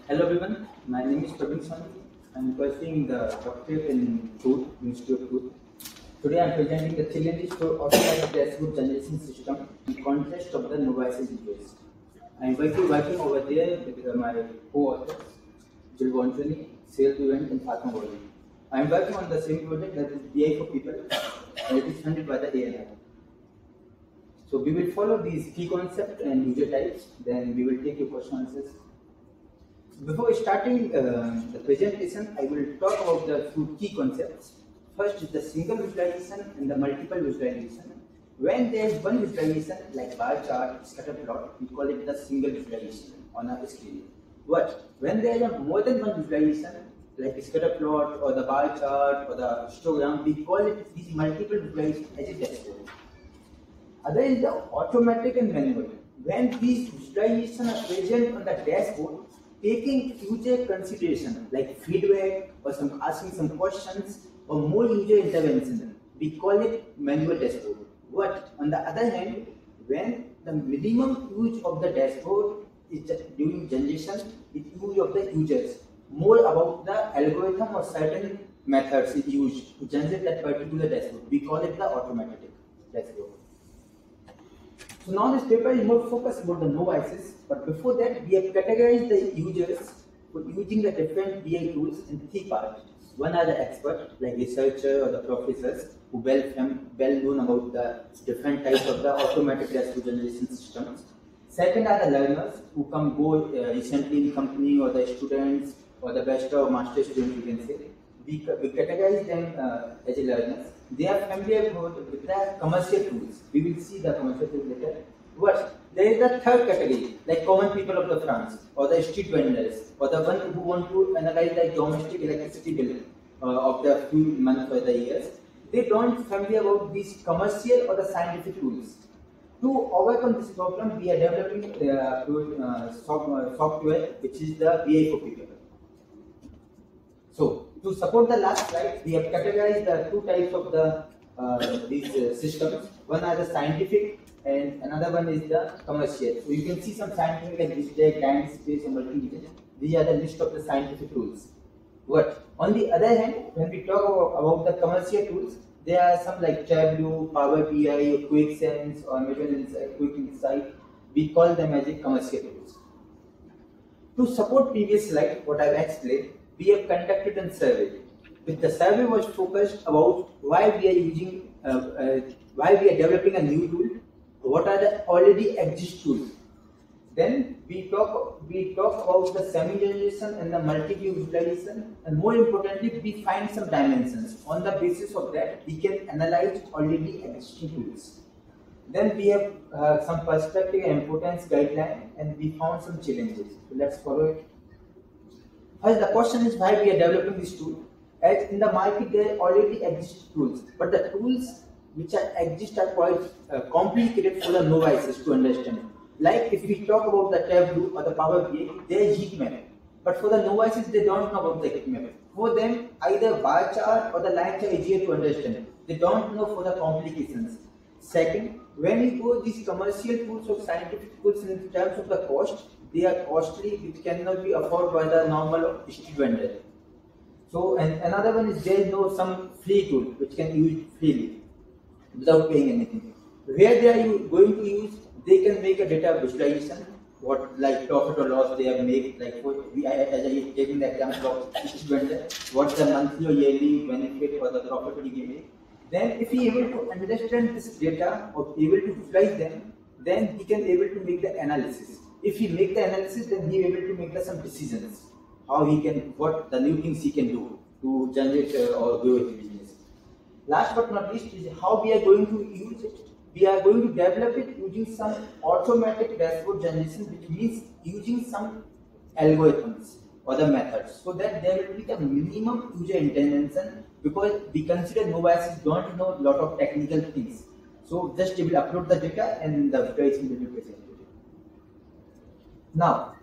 Hello everyone, my name is Prof. I am pursuing the doctorate in food, Ministry of Food. Today I am presenting the challenges for automatic dashboard generation system in context of the novices interest. I am working over there with my co-authors, Gilles, Venturini, Cyril, and Fatma. I am working on the same project that is BI for people and it is funded by the EDA. So we will follow these key concepts and user types, then we will take your question answers. Before starting the presentation, I will talk about the few key concepts. First is the single visualization and the multiple visualization. When there is one visualization like bar chart, scatter plot, we call it the single visualization on our screen. But when there is more than one visualization like scatter plot or the bar chart or the histogram, we call it these multiple visualizations as a dashboard. Other is the automatic and manual. When these visualizations are present on the dashboard, taking user consideration like feedback or asking some questions or more user intervention, we call it manual dashboard. But on the other hand, when the minimum use of the dashboard is during generation, it use of the users, more about the algorithm or certain methods is used to generate that particular dashboard. We call it the automatic dashboard. So now this paper is more focused about the novices, but before that we have categorized the users for using the different BI tools in three parts. One are the experts like researcher or the professors who well known about the different types of the automatic dashboard generation systems. Second are the learners who go recently in company or the students or the bachelor or master students, you can say. We categorize them as a learners. They are familiar with the commercial tools. We will see the commercial tools later. But there is the third category, like common people of the France, or the street vendors, or the one who want to analyze the domestic electricity bill of the few months or the years. They don't familiar about these commercial or the scientific tools. To overcome this problem, we are developing software which is the BI for people. So, to support the last slide, we have categorized the two types of these systems. One are the scientific and another one is the commercial. So you can see some scientific like digital, time, space, and multimedia. These are the list of the scientific tools. But on the other hand, when we talk about the commercial tools, there are some like Tableau, Power BI, or Quick Sense, or Measure Insight, Quick Insight. We call them as a commercial tools. To support previous slide, what I've explained, we have conducted a survey. With the survey was focused about why we are using, why we are developing a new tool, what are the already exist tools. Then we talk about the semi-generation and the multi-view visualization, and more importantly, we find some dimensions. On the basis of that, we can analyze already existing tools. Then we have some perspective and importance guideline, and we found some challenges. So let's follow it. First, the question is why we are developing this tool. As in the market, there already exist tools, but the tools which exist are quite complicated for the novices to understand. Like if we talk about the Tableau or the Power BI, there is heat map, but for the novices, they don't know about the heat map. For them, either bar chart or the line chart is easier to understand. They don't know for the complications. Second, when you go these commercial tools or scientific tools in terms of the cost, they are costly, which cannot be afforded by the normal street vendor. So, and another one is there is no some free tool which can use freely without paying anything. Where they are going to use, they can make a data visualization, what like profit or loss they have made. Like for as I taking the example of street vendor, what's the monthly or yearly benefit or the profit he can make. Then, if he is able to understand this data or able to visualize them, then he can able to make the analysis. If he make the analysis, then he is able to make some decisions. How he can, what the new things he can do to generate or grow his business. Last but not least is how we are going to use it. We are going to develop it using some automatic dashboard generation, which means using some algorithms or the methods, so that there will be the minimum user intervention, because we consider novices don't know a lot of technical things. So just they will upload the data and the visualization will be presented. Now,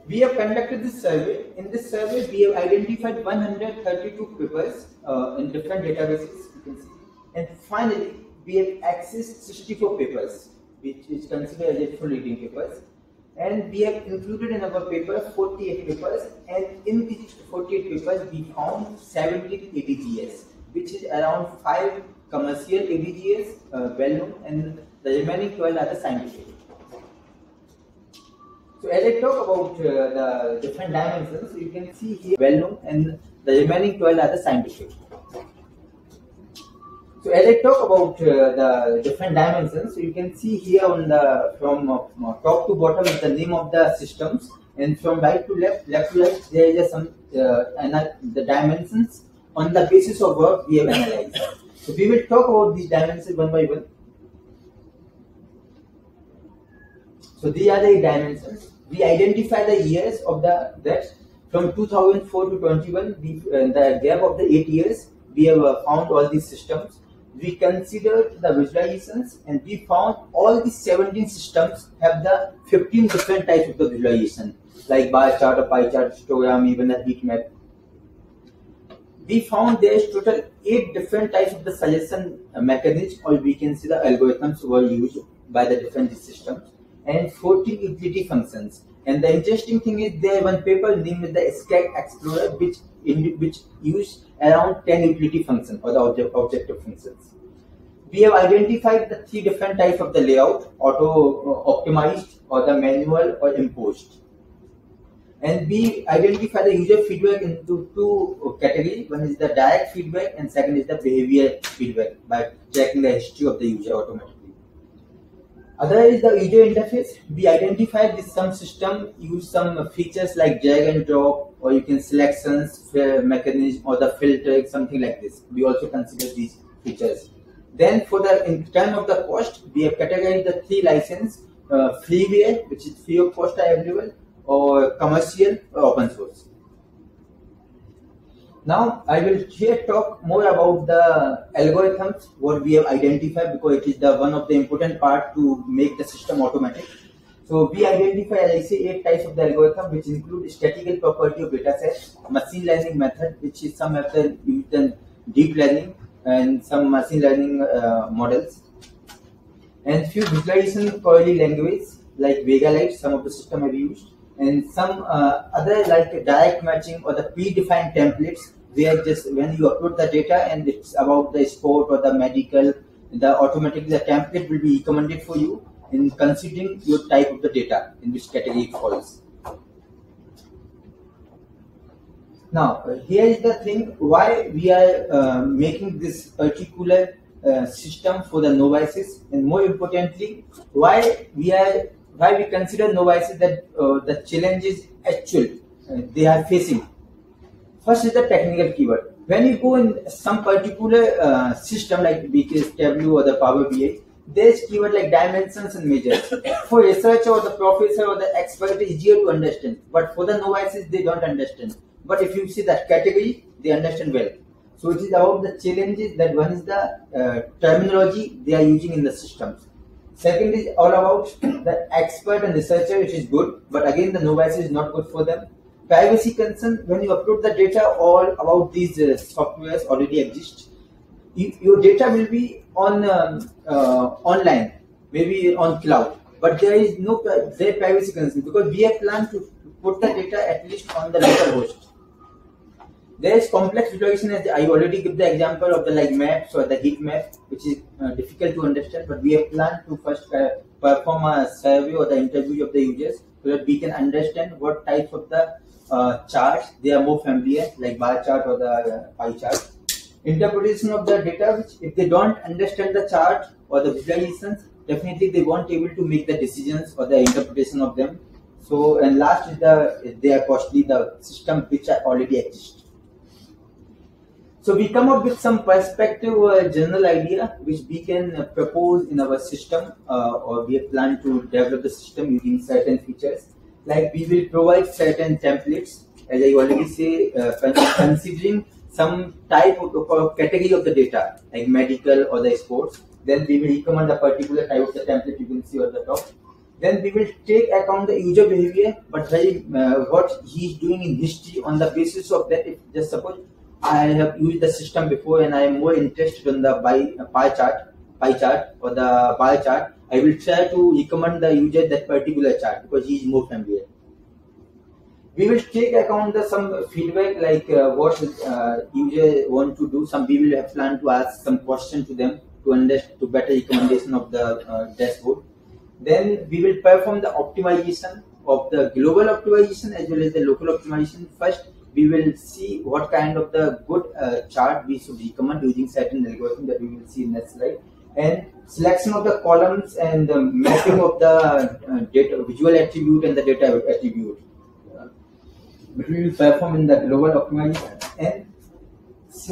we have conducted this survey. In this survey, we have identified 132 papers in different databases, you can see. And finally, we have accessed 64 papers, which is considered as full reading papers. And we have included in our paper 48 papers, and in these 48 papers we found 17 ADGS, which is around 5 commercial ADGS, well-known, and the remaining 12 are the scientific. So as I talk about the different dimensions, you can see here well-known, and the remaining 12 are the scientific. So as I talk about the different dimensions, you can see here on the from top to bottom is the name of the systems, and from right to left to right, there is some the dimensions on the basis of what we have analyzed. So we will talk about these dimensions one by one. So these are the dimensions. We identify the years of that from 2004 to 21. The gap of the 8 years, we have found all these systems. We considered the visualizations, and we found all these 17 systems have the 15 different types of the visualization, like bar chart, or pie chart, histogram, even a heat map. We found there is total 8 different types of the suggestion mechanisms, or we can see the algorithms were used by the different systems, and 14 utility functions. And the interesting thing is there one paper named the Stack Explorer, which used around 10 utility functions or the objective functions. We have identified the 3 different types of the layout: auto optimized, or the manual, or imposed. And we identify the user feedback into 2 categories. One is the direct feedback, and second is the behavior feedback by checking the history of the user automatically. Other is the user interface. We identified this some system use some features like drag and drop, or you can selections mechanism, or the filter, something like this. We also consider these features. Then for the in terms of the cost, we have categorized the 3 license: freeware, which is free of cost are available, or commercial, or open source. Now I will here talk more about the algorithms what we have identified, because it is the one of the important part to make the system automatic. So we identify, as I say, 8 types of the algorithm, which include statistical property of data sets, machine learning method, which is some method used in deep learning, and some machine learning models, and few visualization query language like Vega Lite, some of the system have used, and some other like direct matching or the predefined templates, where just when you upload the data and it's about the sport or the medical, automatically the template will be recommended for you in considering your type of the data in which category it falls. Now here is the thing why we are making this particular system for the novices, and more importantly why we consider novices that the challenges actual they are facing. First is the technical keyword. When you go in some particular system like BKSW or the Power BI, there's keyword like dimensions and measures. For researcher or the professor or the expert, it is easier to understand, but for the novices they don't understand. But if you see that category, they understand well. So it is about the challenges. That one is the terminology they are using in the systems. Second is all about the expert and researcher, which is good, but again the novice is not good for them. Privacy concern, when you upload the data, all about these softwares already exist. Your data will be on online, maybe on cloud, but there is no privacy concern, because we have planned to put the data at least on the local host. There is complex visualization, as I already give the example of the like maps or the heat map, which is difficult to understand, but we have planned to first perform a survey or the interview of the users so that we can understand what types of the charts they are more familiar, like bar chart or the pie chart. Interpretation of the data, which if they don't understand the chart or the visualizations, definitely they won't be able to make the decisions or the interpretation of them. So, and last is they are costly, the system which already exist. So we come up with some perspective or general idea which we can propose in our system, or we have planned to develop the system using certain features. Like we will provide certain templates, as I already say, considering some type of category of the data, like medical or the sports. Then we will recommend a particular type of the template you can see on the top. Then we will take account the user behavior, but what he is doing in history. On the basis of that, if just suppose I have used the system before and I am more interested in the pie chart or the bar chart, I will try to recommend the user that particular chart because he is more familiar. We will take account some feedback like what user want to do. Some we will have planned to ask some question to them to understand to better recommendation of the dashboard. Then we will perform the optimization of the global optimization as well as the local optimization. First, we will see what kind of the good chart we should recommend using certain algorithm that we will see in next slide. And selection of the columns and the mapping of the data visual attribute and the data attribute. But we will perform in the global optimization. And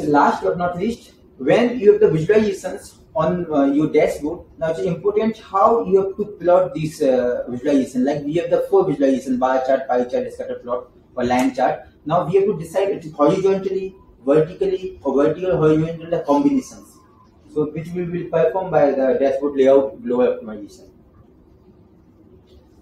last but not least, when you have the visualizations on your dashboard, now it's important how you have to plot these visualization. Like we have the 4 visualization: bar chart, pie chart, scatter plot, or line chart. Now we have to decide it is horizontally, vertically, or vertical, horizontal, the combinations. So which we will perform by the dashboard layout global optimization.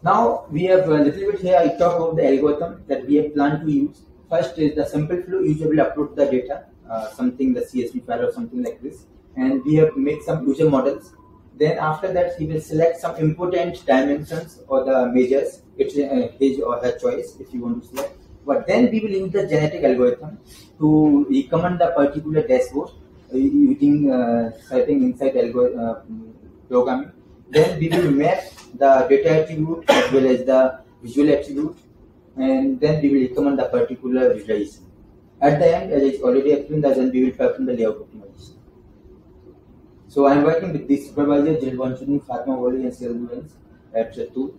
Now we have a little bit here. I talk about the algorithm that we have planned to use. First is the simple flow. User will upload the data, something the CSV file or something like this, and we have made some user models. Then after that, he will select some important dimensions or the measures. It's his or her choice if you want to select. But then we will use the genetic algorithm to recommend the particular dashboard using certain insight programming. Then we will map the data attribute as well as the visual attribute, and then we will recommend the particular visualization. At the end, as I already explained, then we will perform the layout optimization. So I am working with this supervisor, Gilles, Venturini, Fatma, BOUALI, and Cyril at 2.